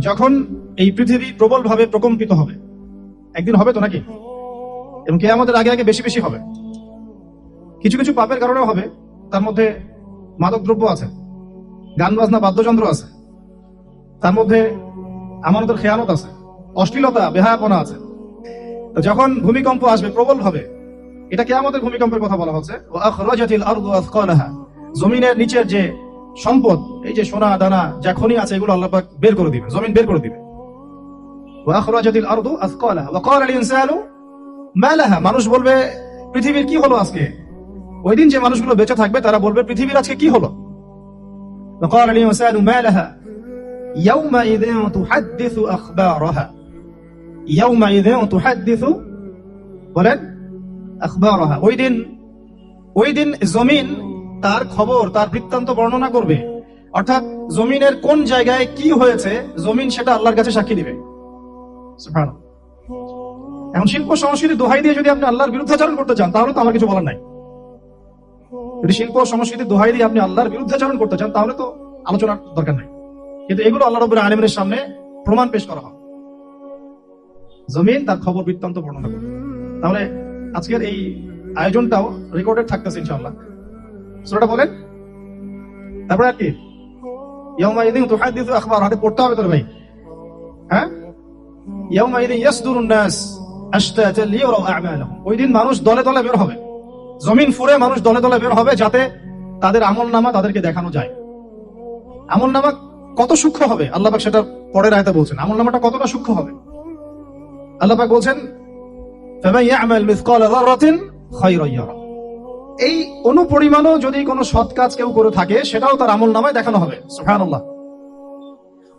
যখন এই পৃথিবী প্রবলভাবে প্রকম্পিত হবে, একদিন হবে তো নাকি, এবং কিয়ামতের আগে আগে বেশি বেশি হবে। কিছু কিছু পাপের কারণেও হবে, তার মধ্যে মাদকদ্রব্য আছে, গান বাজনা বাদ্যযন্ত্র আছে, তার মধ্যে আমানতের খেয়ানত আছে, অশ্লীলতা বেহায়াপনা আছে। তো যখন ভূমিকম্প আসবে প্রবল ভাবে, এটা কিয়ামতের ভূমিকম্পের কথা বলা হচ্ছে। ওয়া আখরাজাতিল আরদু আসকালাহা, জমিনের নিচের যে সম্পদ, এই যে সোনা দানা যা খনি আছে, এগুলো আল্লাহ পাক বের করে দিবে, জমিন বের করে দিবে। ওয়া আখরাজাতিল আরদু আসকালাহা ওয়া ক্বালা আল ইনসানু মা লাহা, মানুষ বলবে পৃথিবীর কি হলো আজকে। ওই দিন যে মানুষগুলো বেঁচে থাকবে তারা বলবে পৃথিবীর আজকে কি হলো। ওয়া ক্বালা আল ইনসানু মা লাহা ইয়াউমাইযিন তুহাদ্দিসু আখবারাহা, ইয়াউমাইযিন তুহাদ্দিসু, বলেন, আখবারাহা। ওই দিন জমিন তার খবর, তার বৃত্তান্ত বর্ণনা করবে। অর্থাৎ জমিনের কোন জায়গায় কি হয়েছে, জমিন সেটা আল্লাহর কাছে সাক্ষী দিবে। সুবহানাল্লাহ। এখন শিল্প সংস্কৃতি দোহাই দিয়ে যদি আপনি আল্লাহর বিরুদ্ধাচরণ করতে চান, তাহলে তো আমার কিছু বলার নাই। যদি শিল্প সংস্কৃতি দোহাই দিয়ে আপনি আল্লাহর বিরুদ্ধাচরণ করতে চান, তাহলে তো আলোচনার দরকার নাই। কিন্তু এগুলো আল্লাহ রাব্বুল আলামিনের সামনে প্রমাণ পেশ করা হবে, জমিন তার খবর বৃত্তান্ত বর্ণনা করবে। তাহলে আজকের এই আয়োজনটাও রেকর্ডেড থাকতেছে ইনশাআল্লাহ। সূরাটা বলেন, তারপরে আর কি, ইয়াউমাইযিন তুহাদ্দিসু আখবারহা, হাতে পড়তে হবে তো ভাই। হ্যাঁ, ইয়াউমাইযিন ইয়াসদুরুন নাস আশতাতান লিয়ারাউ আ'মালাহুম, ওই দিন মানুষ দলে দলে বের হবে, জমিন ফুঁড়ে মানুষ দলে দলে বের হবে, যাতে তাদের আমলনামা তাদেরকে দেখানো যায়। আমলনামা কত সূক্ষ্ম হবে আল্লাহ পাক সেটা পরের আয়াতে বলছেন। আমলনামাটা কতটা সূক্ষ্ম হবে আল্লাহ পাক বলছেন, ফামান ইয়া'মাল মিসকালা যাররাতিন খায়রান ইয়ারা, এই অনুপরিমাণও যদি কোনো সৎ কাজ কেউ করে থাকে, সেটাও তার আমলনামায় দেখানো হবে। সুবহানাল্লাহ।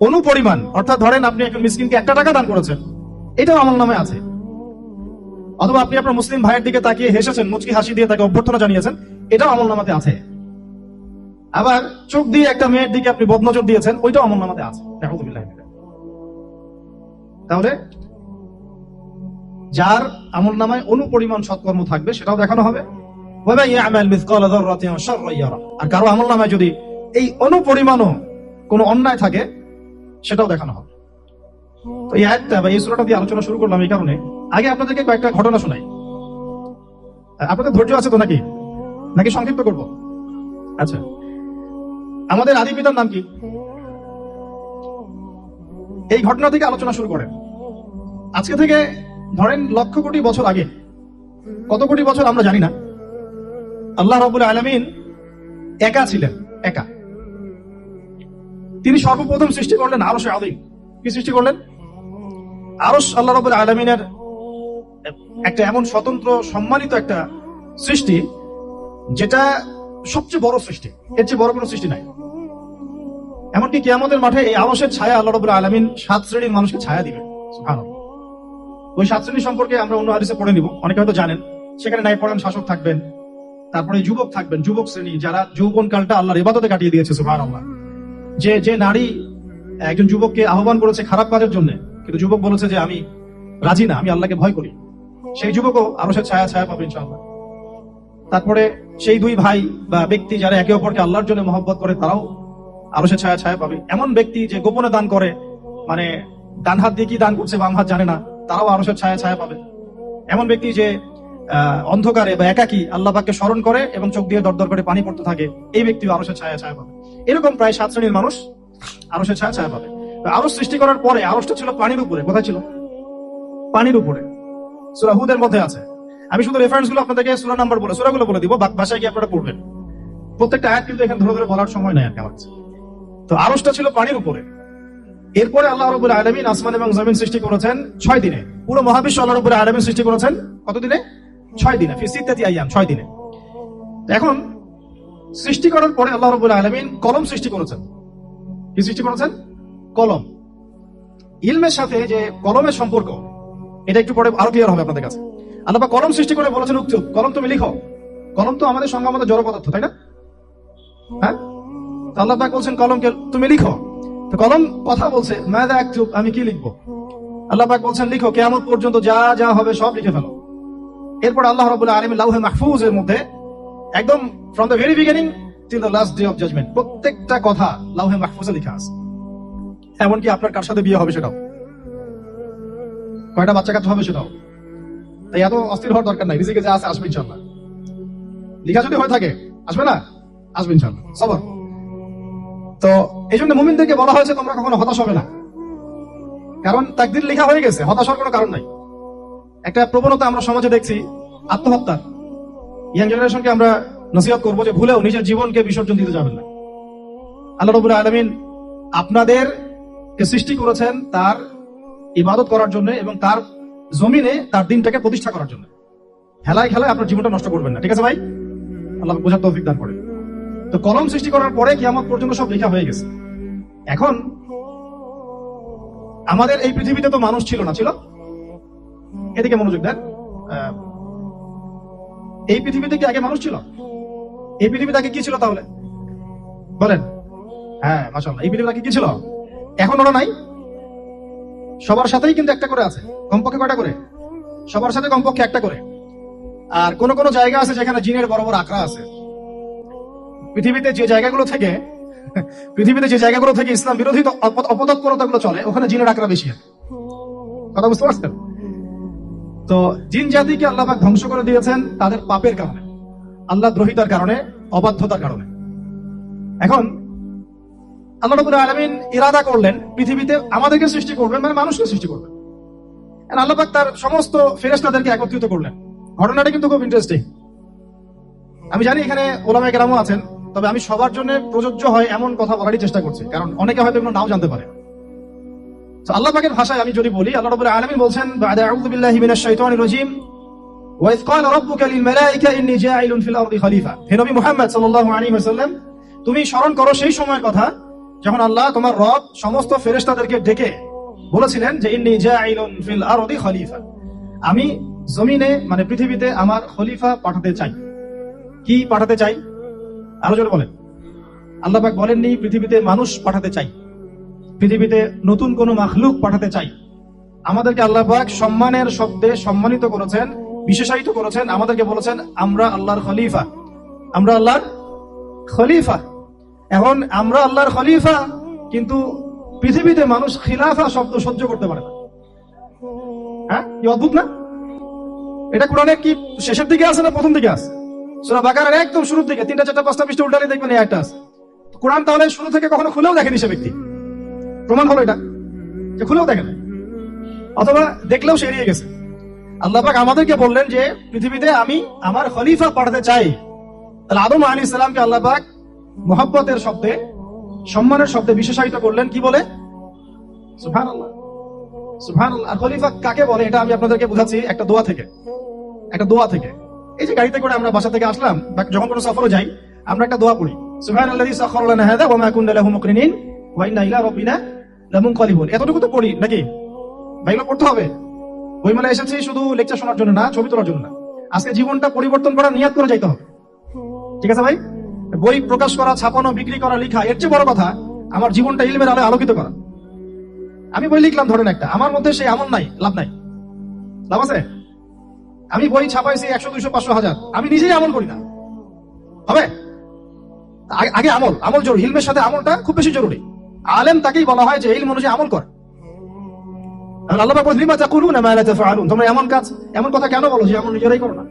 অনুপরিমাণ অর্থাৎ ধরেন আপনি একজন মিসকিনকে 1 টাকা দান করেছেন, এটাও আমলনামায় আছে। অথবা আপনি আপনার মুসলিম ভাইয়ের দিকে তাকিয়ে হেসেছেন, মুচকি হাসি দিয়ে তাকে অভ্যর্থনা জানিয়েছেন, এটাও আমলনামাতে আছে। আবার চোখ দিয়ে একটা মেয়ের দিকে আপনি বদনজর দিয়েছেন, ওইটাও আমলনামাতে আছে। নাউযুবিল্লাহ। তাহলে যার আমলনামায় অনুপরিমাণ সৎকর্ম থাকবে সেটাও দেখানো হবে। ওয়া ইয়া'মাল মিসকালা যাররাতিন শাররান ইয়ারা, আর কারো আমলনামায় যদি এই অনুপরিমাণও কোনো অন্যায় থাকে, সেটাও দেখানো হবে। তো এই আয়াতটা বা এই সূরাটা দিয়ে আলোচনা শুরু করলাম এই কারণে, আগে আপনাদেরকে কয়েকটা ঘটনা শোনাই। আপনাদের ধৈর্য আছে তো নাকি সংক্ষিপ্ত করব? আচ্ছা, আমাদের আদি পিতার নাম কি? এই ঘটনা থেকে আলোচনা শুরু করেন। আজকে থেকে ধরেন লক্ষ কোটি বছর আগে, কত কোটি বছর আমরা জানি না, আল্লাহ রাব্বুল আলামিন একা ছিলেন, একা। তিনি সর্বপ্রথম সৃষ্টি করলেন আরশে আযীম। কি সৃষ্টি করলেন? আরশ আল্লাহ রাব্বুল আলামিনের একটা এমন স্বতন্ত্র সম্মানিত একটা সৃষ্টি, যেটা সবচেয়ে বড় সৃষ্টি, এর চেয়ে বড় কোনো সৃষ্টি নাই। এমনকি কিয়ামতের মাঠে এই আরশের ছায়া আল্লাহ রাব্বুল আলামিন 7 শ্রেণীর মানুষকে ছায়া দিবে। সুবহানাল্লাহ। ওই 7 শ্রেণী সম্পর্কে আমরা অন্য হাদিসে পড়ে নিব, অনেকে হয়তো জানেন। সেখানে নাই পড়ান শাসক থাকবেন, তারপরে যুবক থাকবেন, যুবক শ্রেণী যারা যৌবন কালটা আল্লাহর ইবাদতে কাটিয়ে দিয়েছে। সুবহানাল্লাহ। যে নারী একজন যুবককে আহ্বান করেছে খারাপ কাজের জন্য, কিন্তু যুবক বলেছে যে আমি রাজি না, আমি আল্লাহকে ভয় করি, সেই যুবকও আরশের ছায়া ছায়া পাবে ইনশাআল্লাহ। তারপরে সেই 2 ভাই বা ব্যক্তি যারা একে অপরকে আল্লাহর জন্য মহব্বত করে, তারাও আরশের ছায়া ছায়া পাবে। এমন ব্যক্তি যে গোপনে দান করে, মানে ডান হাত দিয়ে কি দান করছে বাম হাত জানে না, তারাও আরশের ছায়া ছায়া পাবে। এমন ব্যক্তি যে অন্ধকারে বা একাকী আল্লাহ পাককে স্মরণ করে এবং চোখ দিয়ে দরদর করে পানি পড়তে থাকে, এই ব্যক্তিও আরশের ছায়া ছায়া পাবে। এরকম প্রায় 7 শ্রেণীর মানুষ আরশের ছায়া ছায়া পাবে। আরশ সৃষ্টি করার পরে আরশটা ছিল পানির উপরে। কোথায় ছিল? পানির উপরে। সূরা হুদের মধ্যে আছে। আমি শুধু রেফারেন্স গুলো আপনাদেরকে সূরা নাম্বার বলে, সূরাগুলো বলে দিব, ভাষায় গিয়ে আপনারা পড়বেন। প্রত্যেকটা আয়াত কিন্তু এখানে ধরে ধরে বলার সময় নাই আর কেমন। তো আরশটা ছিল পানির উপরে। এরপরে আল্লাহ রাব্বুল আলামিন আসমান এবং জমিন সৃষ্টি করেছেন 6 দিনে। পুরো মহাবিশ্ব আল্লাহ রাব্বুল আলামিন সৃষ্টি করেছেন কত দিনে? 6 দিনে। ফি সিত্তাতি আইয়াম, 6 দিনে। এখন সৃষ্টি করার পরে আল্লাহ রাব্বুল আলামিন কলম সৃষ্টি করেছেন। কি সৃষ্টি করেছেন? কলম। ইলমের সাথে যে কলমের সম্পর্ক, এটা একটু পরে আরো ক্লিয়ার হবে আপনাদের কাছে। আল্লাহ পাক কলম সৃষ্টি করে বলেছেন উক্তুব, কলম তুমি লিখো। কলম তো আমাদের সংজ্ঞা মতো জড় পদার্থ, তাই না? হ্যাঁ, আল্লাহ পাক বলছেন কলমকে তুমি লিখো। তো কলম কথা বলছে, মাযা আকতুব, আমি কি লিখবো? আল্লাহ পাক বলছেন লিখো, কিয়ামত পর্যন্ত যা যা হবে সব লিখে ফেলো। এরপর আল্লাহ রাব্বুল আলামিন লাউহে মাহফুজের মধ্যে একদম from the very beginning till the last day of judgment প্রত্যেকটা কথা লাউহে মাহফুজে লেখা আছে। এমনকি আপনার কার সাথে বিয়ে হবে সেটাও, কয়টা বাচ্চা কাচ্চা হবে সেটাও। তাই এত অস্থির হওয়ার দরকার নাই, রিজিকে যা আছে আসবে ইনশাল্লাহ। লিখা যদি হয়ে থাকে আসবে না, আসবে ইনশাল্লাহ, সবর। তো এই জন্য মুমিনদেরকে বলা হয়েছে তোমরা কখনো হতাশ হবে না, কারণ তাকদীর লেখা হয়ে গেছে, হতাশ হওয়ার কোনো কারণ নাই। একটা প্রবণতা আমরা সমাজে দেখছি আত্মহত্যার। ইয়াং জেনারেশনকে আমরা নসিহত করবো যে ভুলেও নিজের জীবনকে বিসর্জন দিতে যাবেন না। আল্লাহ রাব্বুল আলামিন আপনাদেরকে সৃষ্টি করেছেন তার ইবাদত করার জন্য এবং তার জমিনে তার দিনটাকে প্রতিষ্ঠা করার জন্য। হেলায় খেলায় আপনার জীবনটা নষ্ট করবেন না, ঠিক আছে ভাই? আল্লাহ বোঝার তৌফিক দান করেন। তো কলম সৃষ্টি করার পরে কিয়ামত পর্যন্ত সব লেখা হয়ে গেছে। এখন আমাদের এই পৃথিবীতে তো মানুষ ছিল না, ছিল? এদিকে মনোযোগ দেন। এই পৃথিবীতে কি আগে মানুষ ছিল? এই পৃথিবীতে আগে কি ছিল তাহলে বলেন? হ্যাঁ, মাশাআল্লাহ। এই পৃথিবীতে আগে কি ছিল? এখন ওরা নাই? সবার সাথেই কিন্তু একটা করে আছে, কমপক্ষে কয়টা করে? সবার সাথে কমপক্ষে একটা করে। আর কোন কোন জায়গা আছে যেখানে জিনের বড় বড় আখড়া আছে। পৃথিবীতে যে জায়গাগুলো থেকে ইসলাম বিরোধী অপতৎপরতাগুলো চলে, ওখানে জিনের আখড়া বেশি আছে। কথা বুঝতে পারছেন? তো জিন জাতিকে আল্লাহ পাক ধ্বংস করে দিয়েছেন তাদের পাপের কারণে, আল্লাহ দ্রোহিতার কারণে, অবাধ্যতার কারণে। এখন আল্লাহ রাব্বুল আলামিন ইরাদা করলেন পৃথিবীতে আমাদেরকে সৃষ্টি করবেন, মানে মানুষকে সৃষ্টি করবেন। আল্লাহ পাক তার সমস্ত ফেরেশতাদেরকে একত্রিত করলেন। ঘটনাটা কিন্তু খুব ইন্টারেস্টিং। আমি জানি এখানে ওলামায়ে কেরামও আছেন, তবে আমি সবার জন্য প্রযোজ্য হয় এমন কথা বলারই চেষ্টা করছি, কারণ অনেকে হয়তো এগুলো নাও জানতে পারে। তো আল্লাহ পাকের ভাষায় আমি যদি বলি, আল্লাহ রাব্বুল আলামিন বলছেন, বা'দা আউযু বিল্লাহি মিনাশ শাইতানির রাজীম, ওয়া ইয ক্বালা রাব্বুকা লিল মালায়েকা ইন্নী জাঈলুন ফিল আরদি খলিফা। হে নবী মুহাম্মদ সাল্লাল্লাহু আলাইহি ওয়াসাল্লাম, তুমি স্মরণ করো সেই সময়ের কথা যখন আল্লাহ তোমার রব সমস্ত ফেরেশতাদেরকে ডেকে বলেছিলেন যে ইন্নী জাঈলুন ফিল আরদি খলিফা, আমি জমিনে মানে পৃথিবীতে আমার খলিফা পাঠাতে চাই। কি পাঠাতে চাই? আরো জোরে বলেন। আল্লাহ পাক বলেননি পৃথিবীতে মানুষ পাঠাতে চাই, পৃথিবীতে নতুন কোন মাখলুক পাঠাতে চাই। আমাদেরকে আল্লাহ পাক সম্মানের শব্দে সম্মানিত করেছেন, বিশেষায়িত করেছেন। আমাদেরকে বলেছেন আমরা আল্লাহর খলিফা, আমরা আল্লাহর খলিফা। এখন আমরা আল্লাহর খলিফা, কিন্তু পৃথিবীতে মানুষ খিলাফা শব্দ সহ্য করতে পারে না। হ্যাঁ, কি অদ্ভুত না? এটা কোরআনের কি শেষের দিকে আছে না প্রথম দিকে আছে? সূরা বাকারার একদম শুরুর দিকে 3টা 4টা 5টা পৃষ্ঠা উল্টালে দেখবেন এই একটা আছে। কোরআন তাহলে শুরু থেকে কখনো খুলেও দেখেনি সে ব্যক্তি। প্রমাণ হলো এটা যে খুলেও দেখে না, অথবা দেখলেও সে এড়িয়ে গেছে। আল্লাহ পাক আমাদেরকে বললেন যে পৃথিবীতে আমি আমার খলিফা পাঠাতে চাই। তাহলে আদম আলাইহিস সালামকে আল্লাহ পাক মুহাব্বতের শব্দে, সম্মানের শব্দে বিশেষায়িত করলেন কি বলে? সুবহানাল্লাহ, সুবহানাল্লাহ। আর খলিফা কাকে বলে এটা আমি আপনাদেরকে বোঝাচ্ছি একটা দোয়া থেকে, একটা দোয়া থেকে। এই যে গাড়িতে করে আমরা বাসা থেকে আসলাম বা যখন কোনো সফরে যাই, আমরা একটা দোয়া পড়ি, সুবহানাল্লাযী সাখারা লানা হাযা ওয়া মা কুননা লাহু মুকরিনিন ওয়া ইন্না ইলা রাব্বিনা লামুনকালিবুন। এতটুকু তো পড়ি নাকি? ভাইগুলো পড়তে হবে। বইমেলা এসেছি শুধু লেকচার শোনার জন্য না, ছবি তোলার জন্য না। আজকে জীবনটা পরিবর্তন করার নিয়াত করে যাইতে হবে, ঠিক আছে ভাই? বই প্রকাশ করা, ছাপানো, বিক্রি করা, লেখা, এর চেয়ে বড় কথা আমার জীবনটা ইলমের আলোয় আলোকিত করা। আমি বই লিখলাম ধরেন একটা, আমার মধ্যে সেই আমল নাই, লাভ নাই। লাভ আছে? আমি বই ছাপাইছি 100, 200, 500, 1000, আমি নিজেই আমল করি না, হবে? আগে আমল, আমল জরুরি। ইলমের সাথে আমলটা খুব বেশি জরুরি। আলেম তাকেই বলা হয় যে ইলম অনুযায়ী আমল করে। আল্লাহ পাক বলেন লিমা তাকুলুনা মা লা তাফআলুন, তোমরা এমন কথা কেন বলো যে আমল নিজেরাই করো না?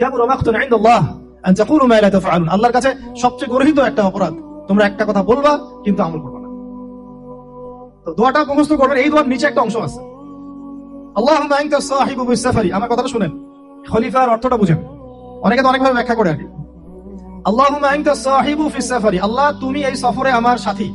কাবুরা মাকতান ইনদাল্লাহ আন তাকুলু মা লা তাফআলুন। আল্লাহর কাছে সবচেয়ে গর্হিত একটা অপরাধ, তোমরা একটা কথা বলবা কিন্তু আমল করবে না। তো দোয়াটা মুখস্থ করবেন। এই দোয়ার নিচে একটা অংশ আছে, আল্লাহুম্মা আনতা সাহিবু বিস সাফারি। আমার কথাটা শুনেন, খলিফার অর্থটা বুঝেন। অনেকে তো অনেকভাবে ব্যাখ্যা করে আর কি। আল্লাহুম্মা আনতা সাহিবু ফিস সাফারি, আল্লাহ তুমি এই সফরে আমার সাথী।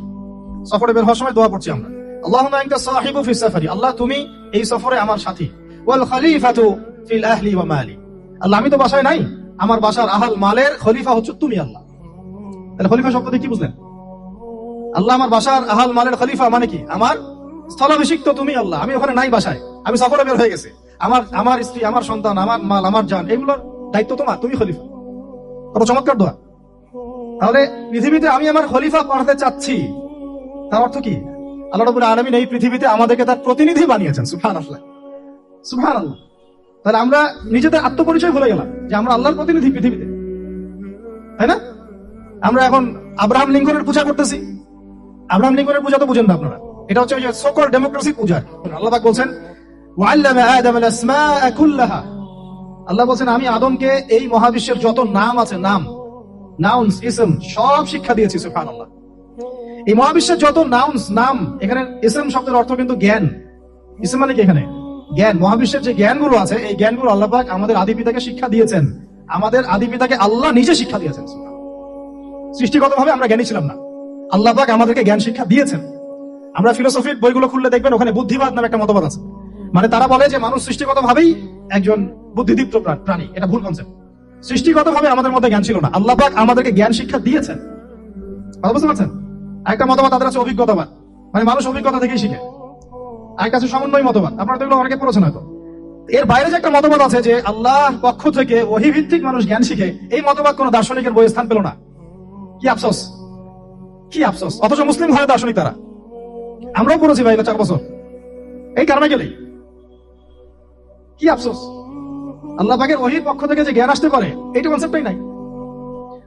সফরে বের হওয়ার সময় দোয়া পড়ছি আমরা, আল্লাহুম্মা আনতা সাহিবু ফিস সাফারি, আল্লাহ তুমি এই সফরে আমার সাথী। ওয়াল খলিফাতু ফিল আহলি ওয়া মালি, আল্লাহ আমি তো বাসায় নাই, আমার বাসার আহল মালের খলিফা হচ্ছে তুমি আল্লাহ। তাহলে খলিফা শব্দটি কি বুঝলেন? আল্লাহ আমার বাসার আহল মালের খলিফা মানে কি? আমার স্থলাভিষিক্ত তুমি আল্লাহ। আমি ওখানে নাই বাসায়, আমি সফরে বের হয়ে গেছি। আমার স্ত্রী, আমার সন্তান, আমার মাল, আমার জান, এগুলোর দায়িত্ব তোমার, তুমি খলিফা। কত চমৎকার দোয়া। তাহলে পৃথিবীতে আমি আমার খলিফা পাঠাতে চাচ্ছি, তার অর্থ কি? আল্লাহ রাব্বুল আলামিন এই পৃথিবীতে আমাদেরকে তার প্রতিনিধি বানিয়েছেন। সুবহানাল্লাহ, সুবহানাল্লাহ। তাহলে আমরা নিজেদের আত্মপরিচয় ভুলে গেলাম যে আমরা আল্লাহর প্রতিনিধি পৃথিবীতে, তাই না? আমরা এখন আব্রাহাম লিঙ্কনের পূজা করতেছি। আব্রাহাম লিঙ্কনের পূজা তো বুঝেন না আপনারা, এটা হচ্ছে ওই যে সোকল ডেমোক্রেসি পূজার। আল্লাহ পাক বলছেন ওয়াল্লামা আদম আল আসমাআ কুল্লাহা, আল্লাহ বলছেন আমি আদমকে এই মহাবিশ্বের যত নাম আছে, নাউন্স, ইসম সব শিক্ষা দিয়েছি। সুবহানাল্লাহ। এই মহাবিশ্বের যত নাম, এখানে ইসম শব্দের অর্থ কিন্তু জ্ঞান। ইসম মানে কি এখানে জ্ঞান। মহাবিশ্বের যে জ্ঞানগুলো আছে এই জ্ঞানগুলো আল্লাহ পাক আমাদের আদি পিতাকে শিক্ষা দিয়েছেন। আমাদের আদি পিতাকে আল্লাহ নিজে শিক্ষা দিয়েছেন। সৃষ্টিগতভাবে আমরা জ্ঞানী ছিলাম না, আল্লাহ পাক আমাদেরকে জ্ঞান শিক্ষা দিয়েছেন। আমরা ফিলোসফির বইগুলো খুললে দেখবেন ওখানে বুদ্ধিবাদ নামে একটা মতবাদ আছে। মানে তারা বলে যে মানুষ সৃষ্টিগতভাবেই একজন বুদ্ধিদীপ্ত প্রাণী। এটা ভুল কনসেপ্ট। সৃষ্টিগতভাবে আমাদের মধ্যে জ্ঞান ছিল না, আল্লাহ পাক আমাদেরকে জ্ঞান শিক্ষা দিয়েছেন। কথা বুঝতে পারছেন? একটা মতবাদ তাদের আছে অভিজ্ঞতাবাদ, মানে মানুষ অভিজ্ঞতা থেকেই শিখে। আর কাছে সমন্বয় মতবাদ, আপনারা তো এগুলো অনেকে পড়েছেন হয়তো। এর বাইরে যে একটা মতবাদ আছে যে আল্লাহ পক্ষ থেকে ওহী ভিত্তিক মানুষ জ্ঞান শিখে, এই মতবাদ কোন দার্শনিকের বইয়ে স্থান পেল না। কি আফসোস, কি আফসোস। অথচ মুসলিম হয় দার্শনিক তারা। আমরাও পড়েছি ভাই 4 বছর এই কারণে গেলেই। কি আফসোস, আল্লাহ পাকের ওহীর পক্ষ থেকে যে জ্ঞান আসতে পারে এইটা কনসেপ্টই নাই।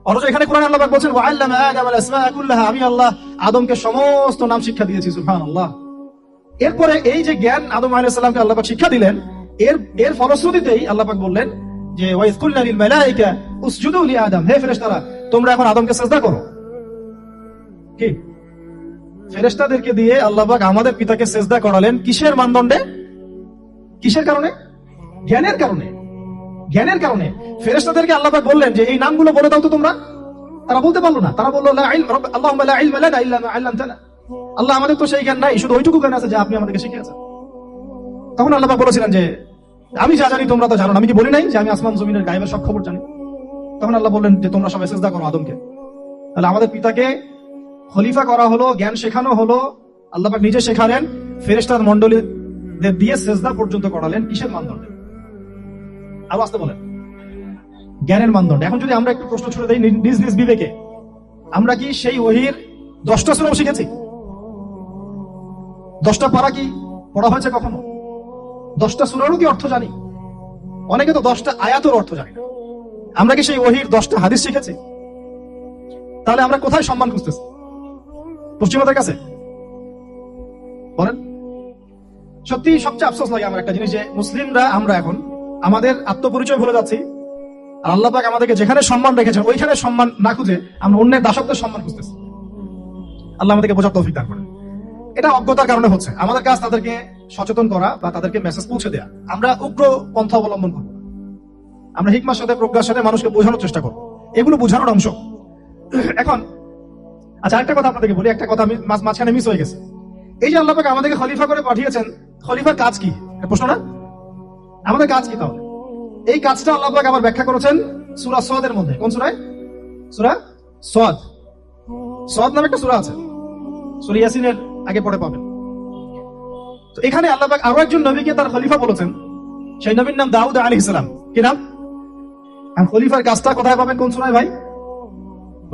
অথচ এখানে কোরআনে আল্লাহ পাক বলছেন ওয়াল্লামা আদম আল আসমাআ কুল্লাহা, আমি আল্লাহ আদমকে সমস্ত নাম শিক্ষা দিয়েছি। সুবহানাল্লাহ। এরপরে এই যে জ্ঞান আদম আলাইহিস সালামকে আল্লাহ পাক শিক্ষা দিলেন, এর ফলশ্রুতিতেই আল্লাহ পাক বললেন যে ওয়াইজ কুলনা লিল মালায়েকা উসজুদু লি আদম, হে ফেরেশতারা তোমরা এখন আদমকে সিজদা করো। কি ফেরেশতাদেরকে দিয়ে আল্লাহ পাক আমাদের পিতাকে সিজদা করালেন কিসের মানদণ্ডে, কিসের কারণে? জ্ঞানের কারণে। জ্ঞানের কারণে ফেরেশতাদেরকে আল্লাহ পাক বললেন যে এই নামগুলো বলে দাও তো তোমরা। তারা বলতে পারলো না। তারা বললো লা ইলম আল্লাহুম্মা লা ইলমা লানা ইল্লা মা আল্লামতানা, আল্লাহ আমাদের তো সেই জ্ঞান নাই, শুধু ওইটুকু জ্ঞান আছে যা আপনি আমাদেরকে শিখিয়েছেন। তখন আল্লাহ পাক বলেছিলেন যে আমি যা জানি তোমরা তো জানো না, আমি কি বলি নাই যে আমি আসমান জমিনের গায়েবের সব খবর জানি? তখন আল্লাহ বললেন যে তোমরা সবাই সিজদা করো আদমকে। তাহলে আমাদের পিতাকে খলিফা করা হলো, জ্ঞান শেখানো হলো, আল্লাহ পাক নিজে শেখালেন, ফেরেশতার মণ্ডলীদের দিয়ে সিজদা পর্যন্ত করালেন। কিসের মানদণ্ডে? আরো আসতে বলেন, জ্ঞানের মানদণ্ডে। এখন যদি আমরা একটু প্রশ্ন ছুড়ে দেই নিজ নিজ বিবেকে, আমরা কি সেই ওহীর 10টা সূরা শিখেছি? 10টা পারা কি পড়া হয়েছে কখনো? 10টা সূরারও কি অর্থ জানি? অনেকে তো 10টা আয়াতের অর্থ জানি না। আমরা কি সেই ওহীর 10টা হাদিস শিখেছি? তাহলে আমরা কোথায় সম্মান খুঁজতেছি? পশ্চিমাদের কাছে? বলেন। সত্যি সবচেয়ে আফসোস লাগে আমার একটা জিনিস, যে মুসলিমরা আমরা এখন আমাদের আত্মপরিচয় ভুলে যাচ্ছি। আর আল্লাহ পাক আমাদেরকে যেখানে সম্মান রেখেছেন ওইখানে সম্মান না খুঁজে আমরা অন্যের দাসত্বের সম্মান খুঁজতেছি। আল্লাহ আমাদেরকে বোঝার তৌফিক দান করেন। এটা অজ্ঞতার কারণে হচ্ছে। আমাদের কাজ তাদেরকে সচেতন করা বা তাদেরকে মেসেজ পৌঁছে দেওয়া। আমরা উগ্র পন্থা অবলম্বন করব, আমরা হিকমার সাথে প্রজ্ঞার সাথে মানুষকে বোঝানোর চেষ্টা করব। এগুলো বোঝানোর অংশ। এখন আচ্ছা একটা কথা আপনাদেরকে বলি, একটা কথা আমি মাঝখানে মিস হয়ে গেছে। এই যে আল্লাহ পাক আমাদেরকে খলিফা করে পাঠিয়েছেন, খলিফার কাজ কি? প্রশ্ন না? আমাদের কাজ কি তাহলে? এই কাজটা আল্লাহ পাক আবার ব্যাখ্যা করেছেন সূরা সদের মধ্যে। কোন সূরায়? সূরা সদ। সদ নামে একটা সূরা আছে, সূরা ইয়াসিনের আগে পড়ে পাবেন। তো এখানে আল্লাহ পাক আরো একজন নবীকে তার খলিফা বলেছেন। সেই নবীর নাম দাউদ আলাইহিস সালাম। কি নাম? আর খলিফার কাজটা কোথায় পাবেন? কোন সূরায় ভাই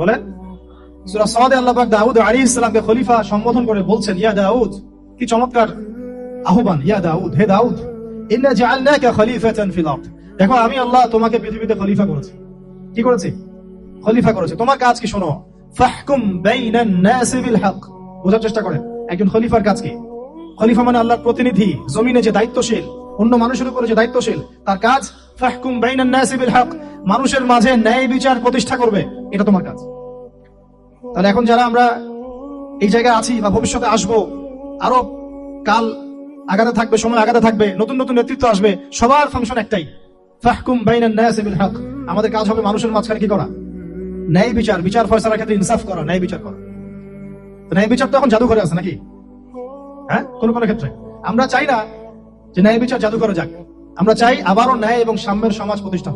বলেন? সূরা সদে আল্লাহ পাক দাউদ আলাইহিস সালামকে খলিফা সম্বোধন করে বলছেন ইয়া দাউদ। কি চমৎকার আহ্বান! ইয়া দাউদ, হে দাউদ, ইন্না জাআলনাকা খলিফাতান ফিল আরদ। দেখো আমি আল্লাহ তোমাকে পৃথিবীতে খলিফা করেছি। কি করেছি? খলিফা করেছি। তোমার কাজ কি শোনো। ফাহকুম বাইনান নাসি বিল হক। বোঝার চেষ্টা করেন একজন খলিফার কাজ কি। খলিফা মানে আল্লাহর প্রতিনিধি, জমিনে যে দায়িত্বশীল, অন্য মানুষের উপরে যে দায়িত্বশীল, তার কাজ ফাহকুম বাইনান নাসি বিল হক, মানুষের মাঝে ন্যায় বিচার প্রতিষ্ঠা করবে। এটা তোমার কাজ। তাহলে এখন যারা আমরা এই জায়গায় আছি বা ভবিষ্যতে আসবো, আরো কাল আগাতে থাকবে, সময় আগাতে থাকবে, নতুন নতুন নেতৃত্ব আসবে, সবার ফাংশন একটাই, ফাহকুম বাইনান নাসি বিল হক। আমাদের কাজ হবে মানুষের মাঝখানে কি করা? ন্যায় বিচার, বিচার ফয়সালার ক্ষেত্রে ইনসাফ করা, ন্যায় বিচার করা। ন্যায় বিচার তো এখন জাদুঘরে আছে নাকি? হ্যাঁ, কোন কোন ক্ষেত্রে আমরা চাই না যে ন্যায় বিচার জাদুঘরে যাক। আমরা চাই আবারও ন্যায় এবং সাম্যের সমাজ প্রতিষ্ঠা হোক।